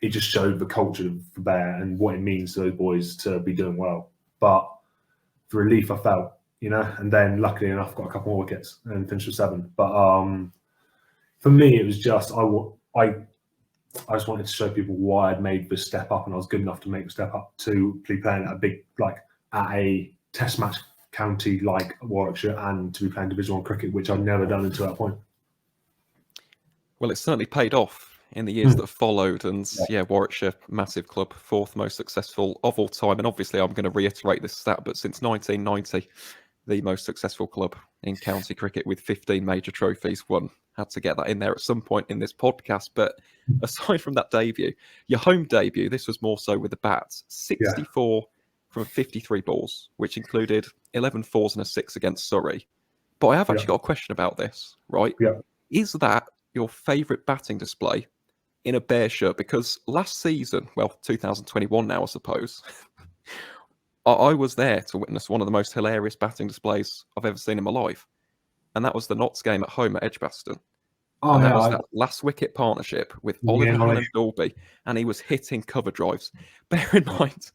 it just showed the culture of the Bear and what it means to those boys to be doing well. But the relief I felt, and then luckily enough got a couple more wickets and finished with 7. But for me, it was just I just wanted to show people why I'd made the step up, and I was good enough to make the step up to be playing at a big, at a Test match county like Warwickshire, and to be playing Division 1 cricket, which I'd never done until that point. Well, it certainly paid off in the years that followed, and Warwickshire, massive club, 4th most successful of all time. And obviously, I'm going to reiterate this stat, but since 1990, the most successful club in county cricket with 15 major trophies won. Had to get that in there at some point in this podcast. But aside from that debut, your home debut, this was more so with the bats, 64 from 53 balls, which included 11 fours and a 6 against Surrey. But I have actually got a question about this, right? Yeah. Is that your favourite batting display in a Bear shirt? Because last season, 2021 now, I suppose, I was there to witness one of the most hilarious batting displays I've ever seen in my life. And that was the Notts game at home at Edgbaston. Oh, and that was that last wicket partnership with Oliver and Dolby, and he was hitting cover drives. Bear in mind,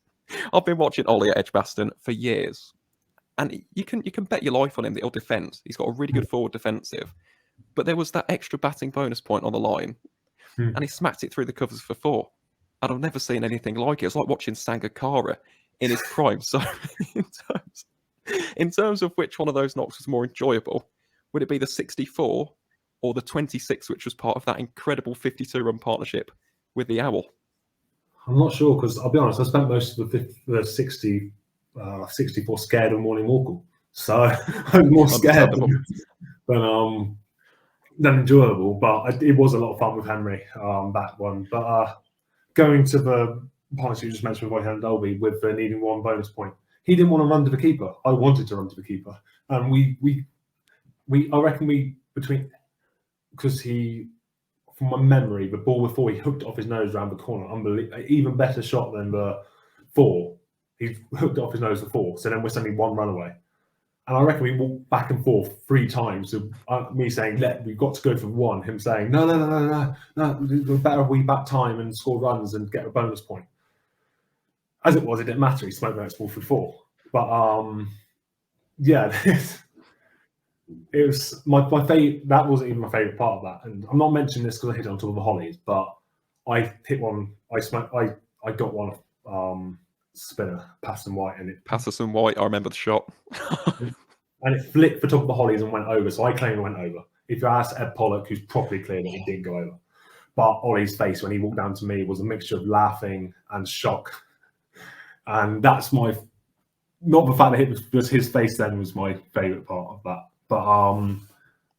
I've been watching Ollie at Edgbaston for years, and you can bet your life on him that he'll defend. He's got a really good forward defensive. But there was that extra batting bonus point on the line, and he smacked it through the covers for 4. And I've never seen anything like it. It's like watching Sangakkara in his prime. So in terms of which one of those knocks was more enjoyable, would it be the 64 or the 26, which was part of that incredible 52-run partnership with the Owl? I'm not sure, because I'll be honest, I spent most of the 64 scared of Morning Walkle. So I'm more scared than enjoyable. But it was a lot of fun with Henry, that one. But going to the partnership you just mentioned with Whitehead and Dolby, with needing 1 bonus point, he didn't want to run to the keeper. I wanted to run to the keeper. And I reckon because from my memory, the ball before he hooked off his nose around the corner, even better shot than the 4. He hooked it off his nose for 4, so then we're sending 1 run away. And I reckon we walked back and forth 3 times. So me saying, we've got to go for 1. Him saying, no, we're better if we back time and score runs and get a bonus point. As it was, it didn't matter. He smoked the next ball for 4. But it was my favourite. That wasn't even my favourite part of that. And I'm not mentioning this because I hit it on top of the hollies, but I hit one. I got one spinner, Patterson White, and Patterson White. I remember the shot, and it flicked the top of the hollies and went over. So I claim it went over. If you ask Ed Pollock, who's properly clear that it didn't go over, but Ollie's face when he walked down to me was a mixture of laughing and shock, and that's not the fact that it was just his face. Then was my favourite part of that. But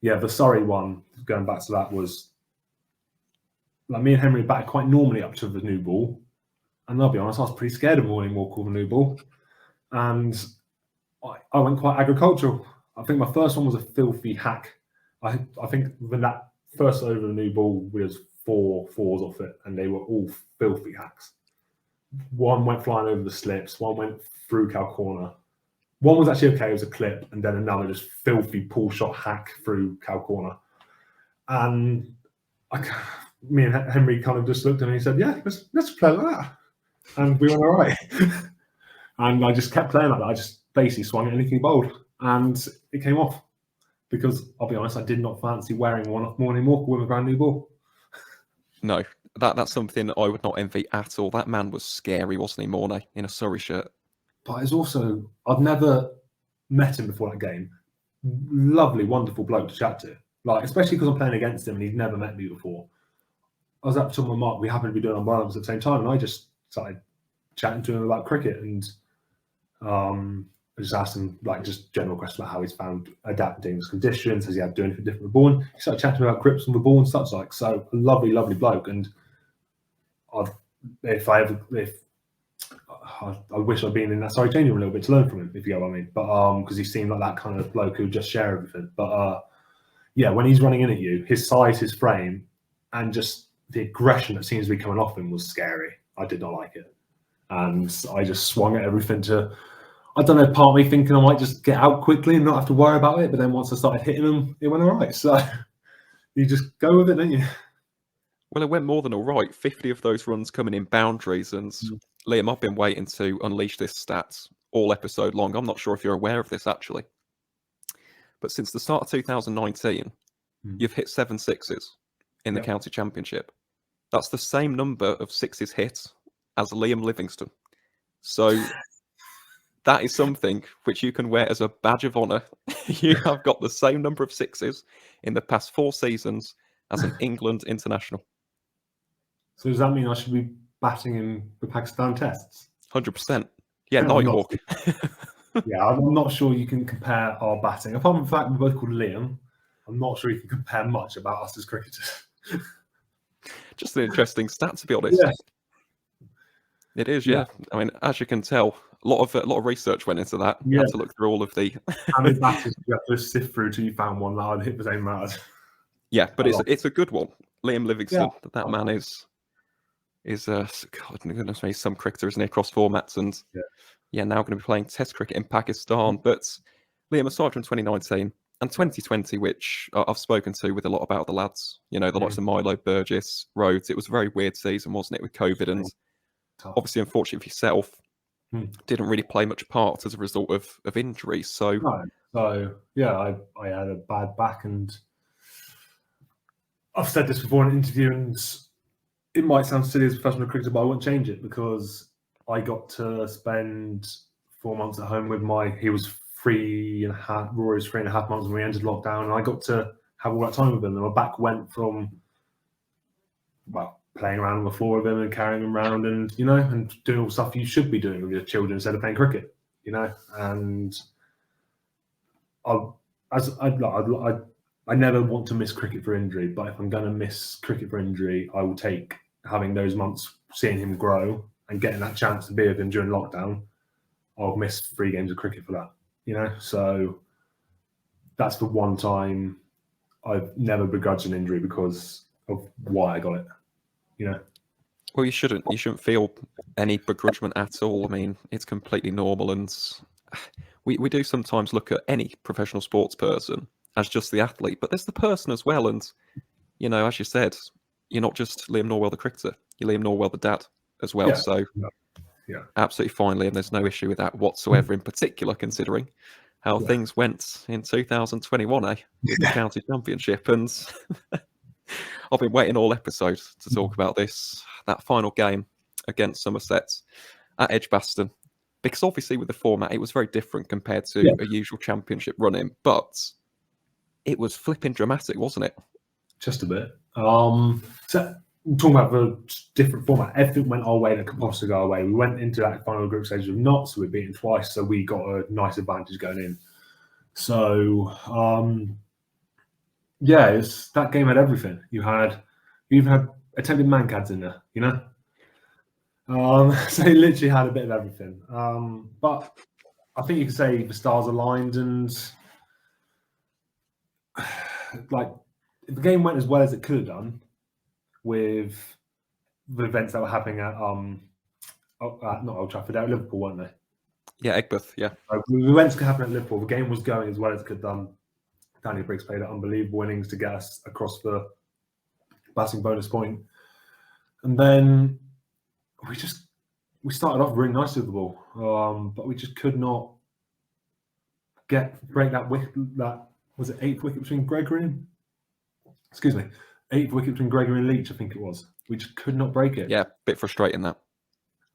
the Surrey one, going back to that, was me and Henry batted quite normally up to the new ball. And I'll be honest, I was pretty scared of Morning Walk with the new ball. And I went quite agricultural. I think my first one was a filthy hack. I think when that first over the new ball, we was 4 fours off it, and they were all filthy hacks. One went flying over the slips, one went through Cow Corner. One was actually okay, it was a clip, and then another just filthy pull shot hack through Cow Corner. And me and Henry kind of just looked at me and he said, let's play like that. And we went all right. And I just kept playing like that. I just basically swung at anything bold, and it came off. Because I'll be honest, I did not fancy wearing one off Morning Walk with a brand new ball. No, that's something I would not envy at all. That man was scary, wasn't he, Mornay, in a Surrey shirt? But it's also, I've never met him before that game. Lovely, wonderful bloke to chat to. Especially because I'm playing against him and he's never met me before. I was up to my mark. We happened to be doing umbrellas at the same time, and I just started chatting to him about cricket, and I just asked him just general questions about how he's found adapting to conditions. Has he had doing anything different with the ball? And he started chatting about grips on the ball and such like. So a lovely, lovely bloke. And I wish I'd been in that Surrey changing room a little bit to learn from him, if you get what I mean. But because he seemed like that kind of bloke who'd just share everything. But when he's running in at you, his size, his frame, and just the aggression that seems to be coming off him was scary. I did not like it. And I just swung at everything to, I don't know, part of me thinking I might just get out quickly and not have to worry about it. But then once I started hitting him, it went all right. So you just go with it, don't you? Well, it went more than all right. 50 of those runs coming in boundaries. And Liam, I've been waiting to unleash this stat all episode long. I'm not sure if you're aware of this, actually. But since the start of 2019, you've hit 7 sixes in the county championship. That's the same number of sixes hit as Liam Livingston. So that is something which you can wear as a badge of honour. You have got the same number of sixes in the past 4 seasons as an England international. So does that mean I should be batting in the Pakistan tests? 100%. Yeah, Nighthawk. Yeah, I'm not sure you can compare our batting. Apart from the fact we're both called Liam, I'm not sure you can compare much about us as cricketers. Just an interesting stat, to be honest. Yeah. It is, yeah. I mean, as you can tell, a lot of research went into that. You had to look through all of the. How many batters you have to sift through till you found one that I'd hit the same amount? Yeah, but it's a good one. Liam Livingston, that man is God goodness me, some cricketer isn't he across formats, and now going to be playing Test cricket in Pakistan. But Liam, aside from 2019 and 2020, which I've spoken to with a lot about the lads, you know, the likes of Milo, Burgess, Rhodes, it was a very weird season, wasn't it, with COVID, and obviously, unfortunately for yourself, didn't really play much part as a result of injuries. So, I had a bad back, and I've said this before in an interview, and it might sound silly as a professional cricketer, but I won't change it because I got to spend 4 months at home with he was 3.5, Rory's 3.5 months when we entered lockdown, and I got to have all that time with him, and my back went from, playing around on the floor with him and carrying him around and, you know, and doing all the stuff you should be doing with your children instead of playing cricket, you know, and I never want to miss cricket for injury, but if I'm going to miss cricket for injury, I will take having those months, seeing him grow and getting that chance to be with him during lockdown. I'll miss 3 games of cricket for that, you know. So that's the one time I've never begrudged an injury because of why I got it, you know. Well, you shouldn't feel any begrudgement at all. I mean, it's completely normal, and we do sometimes look at any professional sports person as just the athlete, but there's the person as well. And, you know, as you said, you're not just Liam Norwell, the cricketer, you're Liam Norwell, the dad as well. So absolutely fine, Liam. There's no issue with that whatsoever, in particular, considering how things went in 2021, with the county championship. And I've been waiting all episode to talk about this, that final game against Somerset at Edgbaston, because obviously with the format, it was very different compared to a usual championship run-in, but it was flipping dramatic, wasn't it? Just a bit. So talking about the different format, everything went our way that could possibly go our way. We went into that final group stage with knots, so we've beaten twice, so we got a nice advantage going in. So that game had everything. You even had attempted mancads in there, you know. So it literally had a bit of everything. But I think you could say the stars aligned, and like if the game went as well as it could have done with the events that were happening at not Old Trafford, at Liverpool, weren't they? Yeah, Egbert, yeah. The events could happen at Liverpool. The game was going as well as it could have done. Danny Briggs played an unbelievable innings to get us across the batting bonus point. And then we started off really nicely with the ball, but we just could not break that wicket. That was it, 8th wicket between Gregory and 8th wicket between Gregory and Leach, I think it was. We just could not break it. Yeah, a bit frustrating that.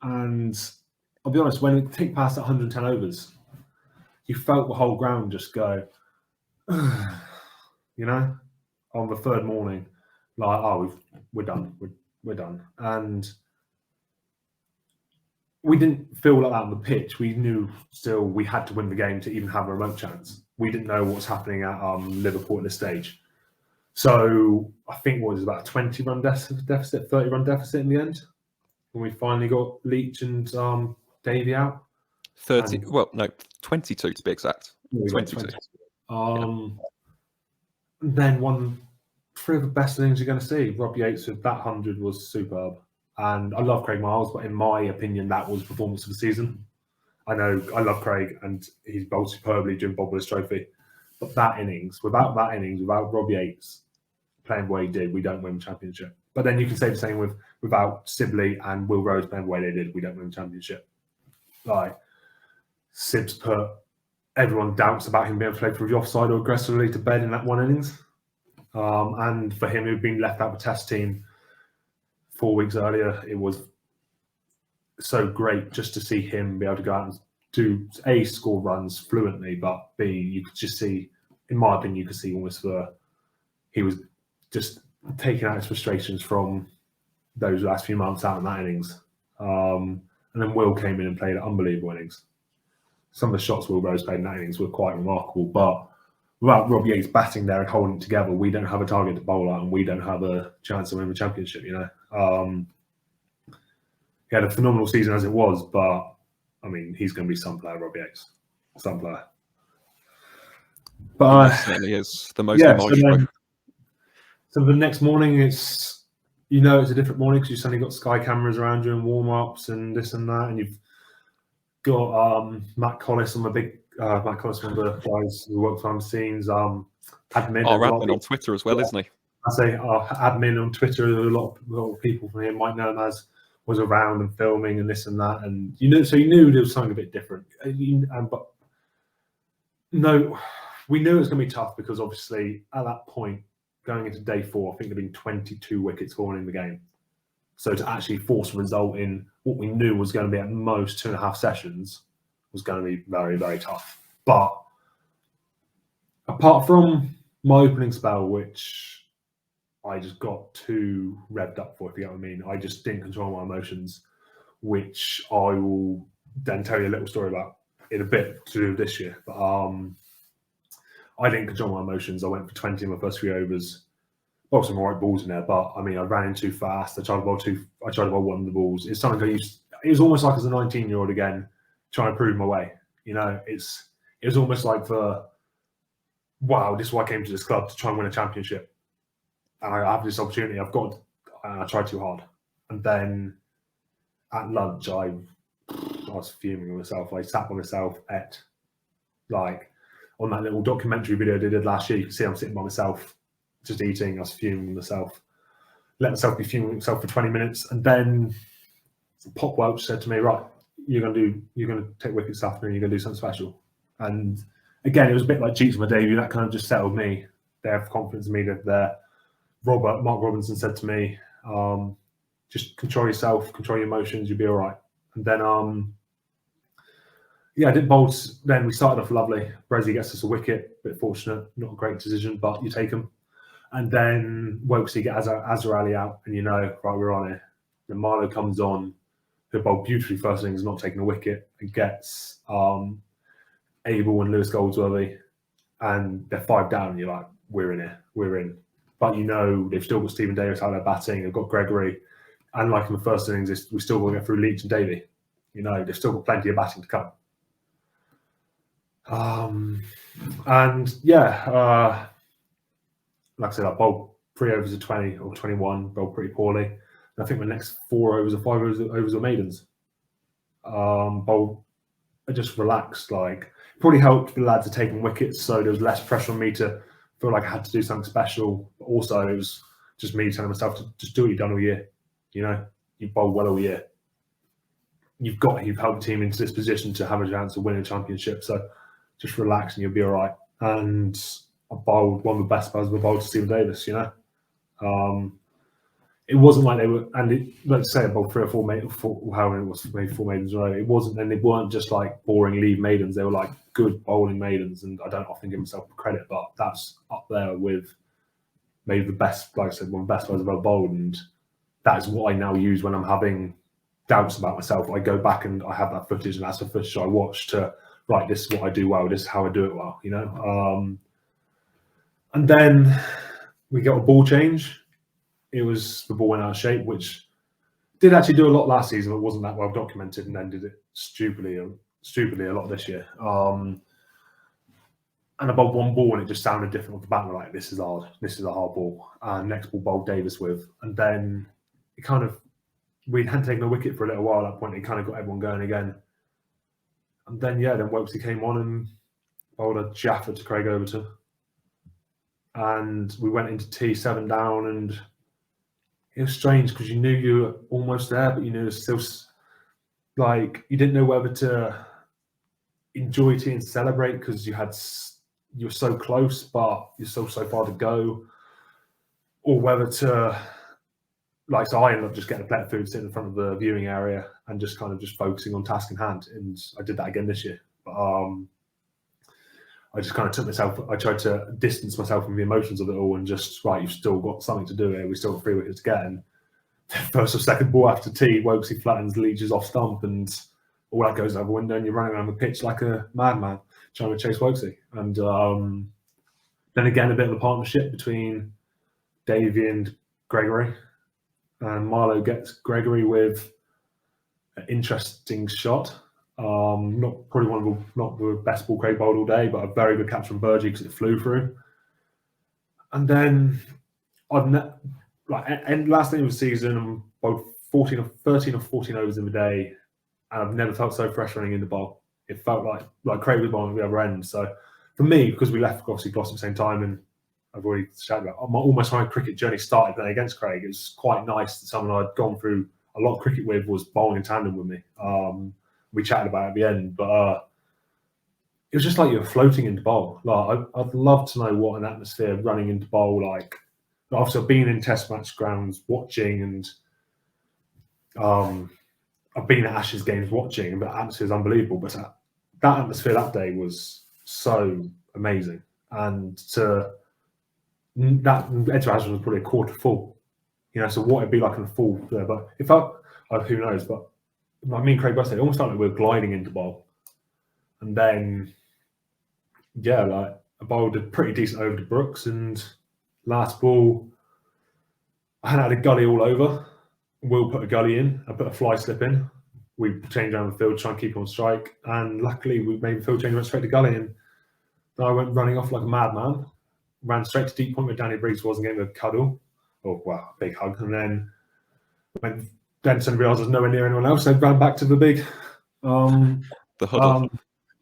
And I'll be honest, when we ticked past 110 overs, you felt the whole ground just go, you know, on the third morning, like, we're done, we're done. And we didn't feel like that on the pitch. We knew still we had to win the game to even have a remote chance. We didn't know what was happening at Liverpool at this stage. So I think it was about a 20-run deficit, 30-run deficit in the end, when we finally got Leach and Davey out. 22 to be exact. 22. Then won 3 of the best innings you're going to see. Rob Yates with that 100 was superb. And I love Craig Miles, but in my opinion, that was performance of the season. I know I love Craig, and he's bowled superbly during Bob Willis Trophy. But that innings, without Rob Yates playing the way he did, we don't win the championship. But then you can say the same without Sibley and Will Rose playing the way they did. We don't win the championship. Like, Sibs put everyone doubts about him being able to play through the offside or aggressively to bed in that one innings. And for him, who'd been left out of the test team 4 weeks earlier, it was so great just to see him be able to go out and do A, score runs fluently, but B, you could just see, in my opinion, you could see almost he was just taking out his frustrations from those last few months out in that innings. And then Will came in and played unbelievable innings. Some of the shots Will Rose played in that innings were quite remarkable, but without Rob Yates batting there and holding it together, we don't have a target to bowl at and we don't have a chance to win the championship, you know. He had a phenomenal season as it was, but I mean, he's going to be some player, Rob Yates. Some player. But He certainly is the most emotional. So the next morning, it's a different morning because you suddenly got Sky cameras around you and warm-ups and this and that, and you've got Matt Collis, one of the guys who work behind the scenes, admin. Admin on Twitter as well, isn't he? I say admin on Twitter. A lot of people from here might know him as was around and filming and this and that, and so you knew there was something a bit different. But no, we knew it was going to be tough because obviously at that point, going into day 4, I think there'd been 22 wickets falling in the game. So to actually force a result in what we knew was going to be at most 2.5 sessions was going to be very, very tough. But apart from my opening spell, which I just got too revved up for, if you get what I mean, I just didn't control my emotions, which I will then tell you a little story about in a bit to do with this year. But I didn't control my emotions. I went for 20 in my first 3 overs. Well, some right balls in there, but I mean, I ran in too fast. I tried to bowl one of the balls. It's something it was almost like as a 19-year-old again, trying to prove my way. You know, it was almost like wow, this is why I came to this club, to try and win a championship. And I have this opportunity. I tried too hard. And then at lunch, I was fuming with myself. I sat by myself, ate, like on that little documentary video they did last year. You can see I'm sitting by myself, just eating. I was fuming with myself. Let myself be fuming with myself for 20 minutes. And then Pop Welch said to me, right, you're going to take wickets this afternoon. You're going to do something special. And again, it was a bit like Cheats on my debut. That kind of just settled me. They have confidence in me. They're Mark Robinson said to me, just control yourself, control your emotions, you'll be all right. And then, I did bowls. Then we started off lovely. Brezzy gets us a wicket, a bit fortunate, not a great decision, but you take them. And then Wokesley get Azhar Ali out, and right, we're on it. Then Marlow comes on, who bowled beautifully first innings, not taking a wicket, and gets Abel and Lewis Goldsworthy, and they're 5 down, and you're like, we're in here, we're in. But they've still got Stephen Davis out there batting. They've got Gregory. And like in the first innings, we still got to get through Leach and Davey. They've still got plenty of batting to come. Like I said, I bowled 3 overs of 20 or 21, bowled pretty poorly. And I think the next 4 overs or 5 overs were maidens. I just relaxed. Like, probably helped the lads are taking wickets, so there was less pressure on me to feel like I had to do something special. But also, it was just me telling myself to just do what you've done all year. You've bowled well all year. You've helped the team into this position to have a chance to win a championship. So just relax and you'll be all right. And I bowled one of the best spells I've bowled to Stephen Davis. It wasn't like they were, and let's say I bowled 3 or 4 maidens, however it was, maybe 4 maidens in a row. It wasn't, and they weren't just like boring leave maidens. They were like good bowling maidens, and I don't often give myself credit, but that's up there with maybe the best, like I said, one of the best spells I've ever bowled, and that is what I now use when I'm having doubts about myself. I go back and I have that footage, and that's the footage I watch to, right, this is what I do well, this is how I do it well, And then we got a ball change. It was the ball went out of shape, which did actually do a lot last season, but wasn't that well documented, and then did it stupidly a lot this year. And above one ball, and it just sounded different off the bat. We're like, this is hard. This is a hard ball. And next ball, bowled Davis with, and then it kind of, we hadn't taken a wicket for a little while at that point. It kind of got everyone going again. And then then Wokesley came on and bowled a Jaffa to Craig Overton. And we went into tea 7 down, and it was strange because you knew you were almost there, but you knew it was still like you didn't know whether to enjoy it and celebrate because you were so close, but you're still so far to go, or whether to like. So I ended up just getting a plate of food, sitting in front of the viewing area, and just kind of just focusing on task in hand. And I did that again this year. But I just kind of took myself. I tried to distance myself from the emotions of it all, and just right. You've still got something to do here. We still got 3 wickets to get. And first or second ball after tea, Wokesley flattens Leaches off stump, and all that goes out the window, and you're running around the pitch like a madman trying to chase Wokesley. And then again, a bit of a partnership between Davey and Gregory, and Marlowe gets Gregory with an interesting shot. Not probably not the best ball Craig bowled all day, but a very good catch from Burgee because it flew through. And then last end of the season, I'm both 13 or 14 overs in the day, and I've never felt so fresh running in the bowl. It felt like Craig was bowling at the other end. So for me, because we left obviously Gloucester at the same time, and I've already shouted about almost my cricket journey started then against Craig. It was quite nice that someone I'd gone through a lot of cricket with was bowling in tandem with me. We chatted about it at the end, but it was just like you were floating into bowl. Like I'd love to know what an atmosphere running into bowl like. Obviously, I've been in test match grounds watching, and I've been at Ashes games watching, and the atmosphere is unbelievable. But that atmosphere that day was so amazing, and that Edge was probably a quarter full. So what it'd be like in a full there. But who knows? But like me and Craig both said, it almost felt like we were gliding into bowl. And then, I bowled a pretty decent over to Brooks, and last ball, I had a gully all over. Will put a gully in, I put a fly slip in. We changed around the field, try and keep on strike. And luckily, we made the field change, went straight to gully. And I went running off like a madman, ran straight to deep point where Danny Briggs wasn't getting a cuddle. Oh, wow, a big hug. And then suddenly realised I was nowhere near anyone else. So I ran back to the big the huddle.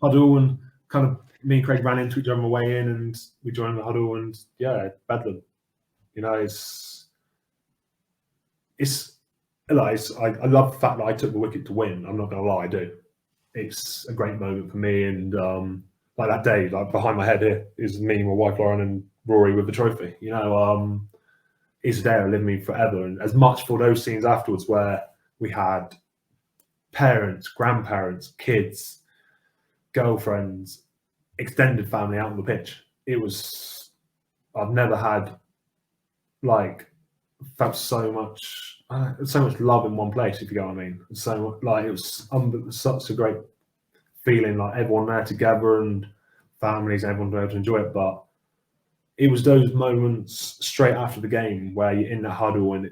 Huddle, and kind of me and Craig ran into each other on the way in, and we joined the huddle, and bedlam. I love the fact that I took the wicket to win. I'm not going to lie, I do. It's a great moment for me, and like that day, like behind my head here is me, my wife Lauren, and Rory with the trophy. It's a day I live with me forever. And as much for those scenes afterwards where we had parents, grandparents, kids, girlfriends, extended family out on the pitch. I've never had felt so much love in one place, if you get what I mean. So it was such a great feeling, like everyone there together and families, everyone able to enjoy it. But it was those moments straight after the game where you're in the huddle and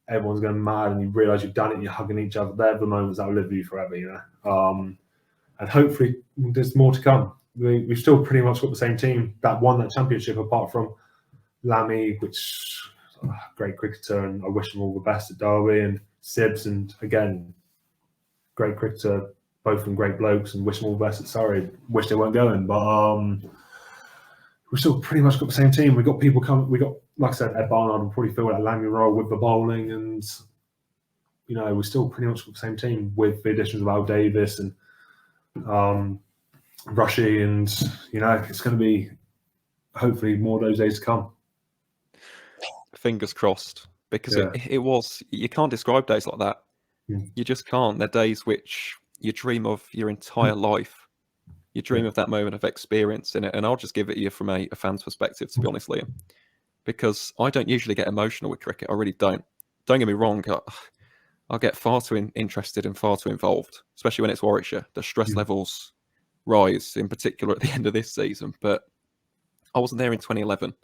everyone's going mad and you realise you've done it and you're hugging each other. They're the moments that will live with you forever, and hopefully there's more to come. We've still pretty much got the same team that won that championship, apart from Lammy, which great cricketer, and I wish him all the best at Derby, and Sibbs, and again, great cricketer, both of them great blokes, and wish them all the best at Surrey. Wish they weren't going, but we've still pretty much got the same team. We got people coming. We got, like I said, Ed Barnard will probably fill that Lammy role with the bowling, and we're still pretty much got the same team with the additions of Al Davis and Rushy, and it's going to be hopefully more of those days to come. Fingers crossed, because it was, you can't describe days like that. You just can't. They're days which you dream of your entire life. You dream of that moment of experience in it. And I'll just give it you from a fan's perspective, to be honest, Liam, because I don't usually get emotional with cricket. I really don't. Don't get me wrong. I'll get far too interested and far too involved, especially when it's Warwickshire. The stress levels rise, in particular at the end of this season. But I wasn't there in 2011.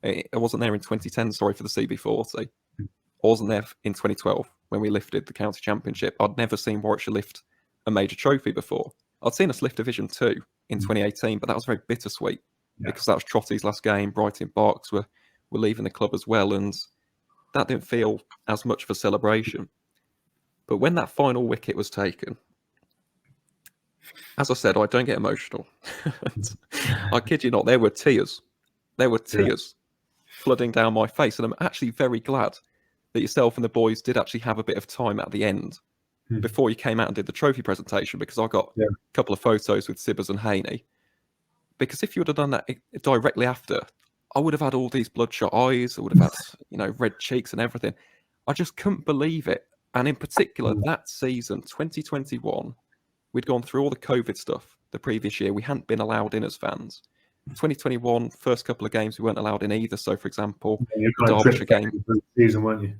I wasn't there in 2010, sorry, for the CB40. I wasn't there in 2012 when we lifted the county championship. I'd never seen Warwickshire lift a major trophy before. I'd seen us lift Division 2 in 2018, but that was very bittersweet because that was Trotty's last game. Brighton Barks were leaving the club as well, and that didn't feel as much of a celebration. But when that final wicket was taken, as I said, I don't get emotional. I kid you not, there were tears. There were tears flooding down my face, and I'm actually very glad that yourself and the boys did actually have a bit of time at the end before you came out and did the trophy presentation, because I got a couple of photos with Sibbers and Haney. Because if you would have done that directly after, I would have had all these bloodshot eyes. I would have had, red cheeks and everything. I just couldn't believe it. And in particular, that season, 2021, we'd gone through all the COVID stuff the previous year. We hadn't been allowed in as fans. 2021, first couple of games, we weren't allowed in either. So, for example, the Derbyshire game. Season, weren't you?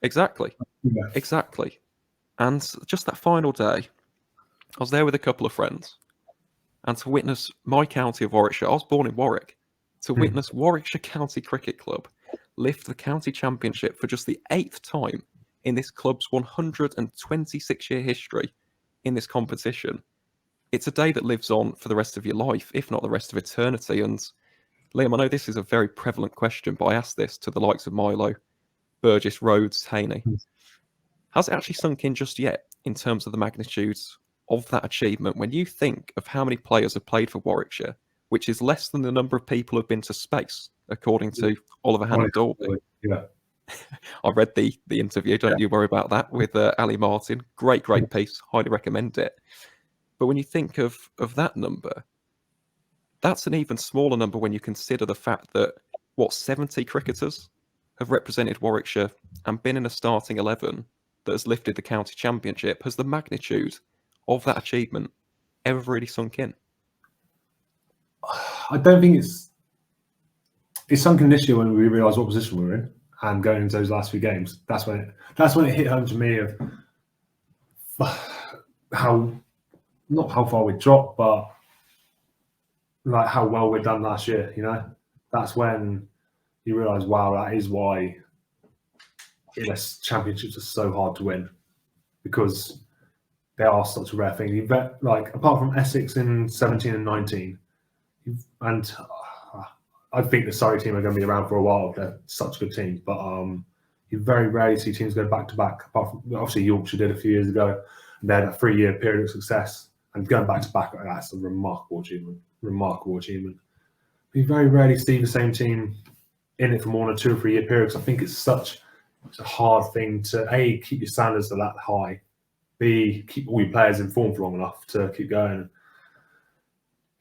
Exactly. Yeah. Exactly. And just that final day, I was there with a couple of friends. And to witness my county of Warwickshire, I was born in Warwick, to witness Warwickshire County Cricket Club lift the county championship for just the 8th time in this club's 126-year history in this competition. It's a day that lives on for the rest of your life, if not the rest of eternity. And Liam, I know this is a very prevalent question, but I asked this to the likes of Milo, Burgess, Rhodes, Haney. Has it actually sunk in just yet in terms of the magnitudes of that achievement when you think of how many players have played for Warwickshire, which is less than the number of people who have been to space, according to Oliver Hannah-Dalby? Yeah. I read the interview, don't you worry about that, with Ali Martin. Great piece, highly recommend it. But when you think of that number, that's an even smaller number when you consider the fact that, 70 cricketers have represented Warwickshire and been in a starting 11 that has lifted the county championship. Has the magnitude of that achievement ever really sunk in? I don't think it's sunk in this year when we realised what position we were in and going into those last few games. That's when it hit home to me of not how far we dropped, but like how well we'd done last year. That's when you realise, wow, that is why championships are so hard to win, because they are such a rare thing. Like, apart from Essex in 17 and 19, and I think the Surrey team are going to be around for a while. They're such a good team, but you very rarely see teams go back to back. Apart from, obviously, Yorkshire did a few years ago, and they had a 3-year period of success, and going back to back, that's a remarkable achievement. You very rarely see the same team in it for more than a 2 or 3 year period. I think it's a hard thing to keep your standards to that high, B, keep all your players in form for long enough to keep going.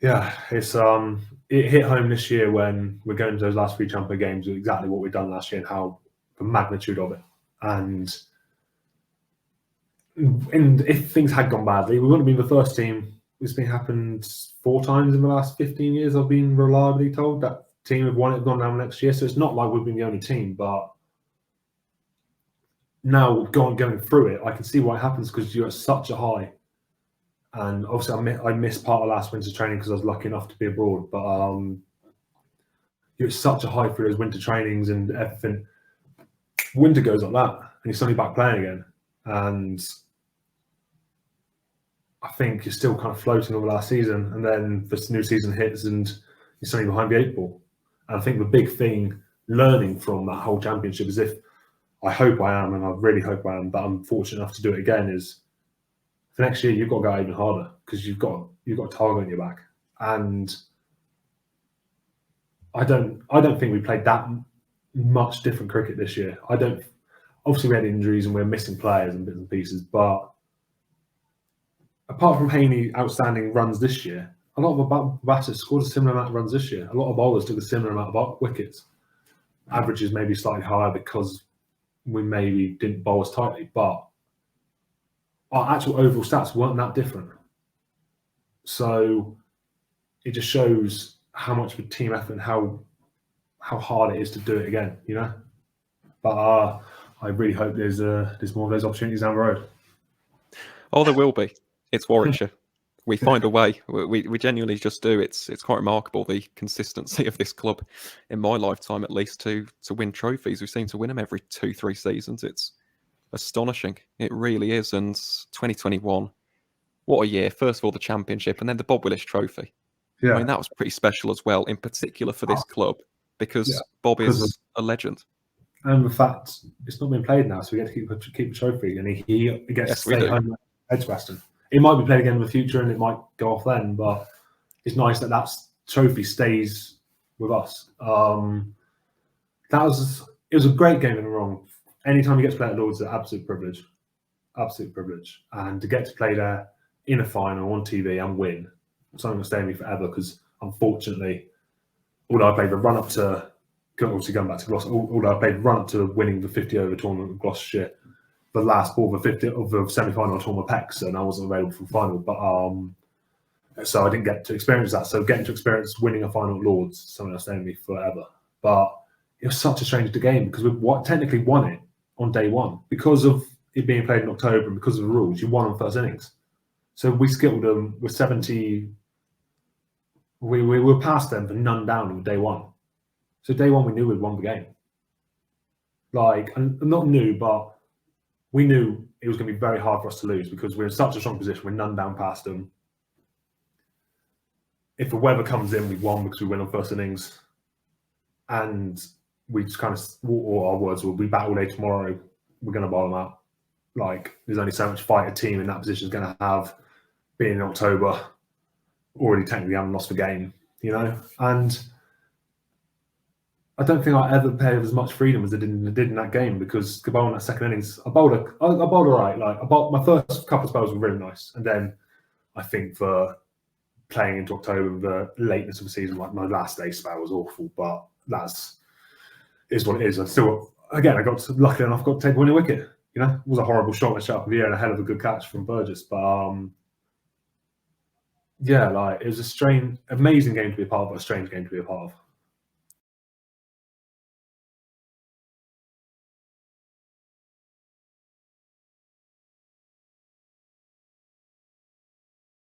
Yeah, it's it hit home this year when we're going to those last 3 champion games with exactly what we've done last year and how the magnitude of it. And if things had gone badly, we wouldn't have been the first team. It's been happened 4 times in the last 15 years. I've been reliably told that team have won it, gone down next year. So it's not like we've been the only team, but now going through it, I can see why it happens, because you're at such a high. And obviously, I missed part of last winter's training because I was lucky enough to be abroad. But you're at such a high through those winter trainings and everything. Winter goes like that, and you're suddenly back playing again. And I think you're still kind of floating over last season, and then this new season hits, and you're suddenly behind the 8 ball. And I think the big thing learning from that whole championship is, I hope I am, and I really hope I am, but I'm fortunate enough to do it again, is for next year you've got to go even harder, because you've got a target on your back. And I don't think we played that much different cricket this year. Obviously we had injuries and we're missing players and bits and pieces, but apart from Haney outstanding runs this year, a lot of batters scored a similar amount of runs this year. A lot of bowlers took a similar amount of wickets. Averages maybe slightly higher because we maybe didn't bowl as tightly, but our actual overall stats weren't that different. So it just shows how much of a team effort and how hard it is to do it again, But I really hope there's more of those opportunities down the road. Oh, there will be. It's Warwickshire. We find a way. We genuinely just do. It's quite remarkable, the consistency of this club, in my lifetime at least, to win trophies. We seem to win them every 2-3 seasons. It's astonishing. It really is. And 2021, what a year. First of all, the championship, and then the Bob Willis Trophy. Yeah. I mean, that was pretty special as well, in particular for this club, because Bob is a legend. And the fact it's not been played now, so we get to keep the trophy, and he gets to stay home at Edgbaston. It might be played again in the future, and it might go off then, but it's nice that trophy stays with us. It was a great game in the wrong. anytime you get to play at Lords is an absolute privilege. Absolute privilege. And to get to play there in a final on TV and win, something will stay with me forever, because unfortunately, although I played the run up to, obviously going back to Gloucester, although I played the run up to winning the 50 over tournament with Gloucestershire, the last ball of the semi-final tournament Pex, and I wasn't available for the final. But so I didn't get to experience that. So getting to experience winning a final at Lords, something that'll stay with me forever. But it was such a strange game, because we technically won it on day one because of it being played in October and because of the rules. You won on first innings, so we skittled them with 70. We were past them for none down on day one. So day one we knew we'd won the game. Like, and not new, but we knew it was going to be very hard for us to lose, because we're in such a strong position. We're none down past them. If the weather comes in, we won because we win on first innings. And we just kind of, or our words will be back all day tomorrow. We're going to bowl them out. Like, there's only so much fight a team in that position is going to have, being in October, already technically haven't lost the game, you know? And I don't think I ever played with as much freedom as I did in that game, because the bowl in that second innings, I bowled all right. Like, my first couple of spells were really nice. And then I think for playing into October, the lateness of the season, like my last day spell was awful, but is what it is. I still, again, I got lucky enough, got to take a winning wicket. You know, it was a horrible shot and shut up of the year and a hell of a good catch from Burgess. But yeah, like, it was a strange, amazing game to be a part of, but a strange game to be a part of.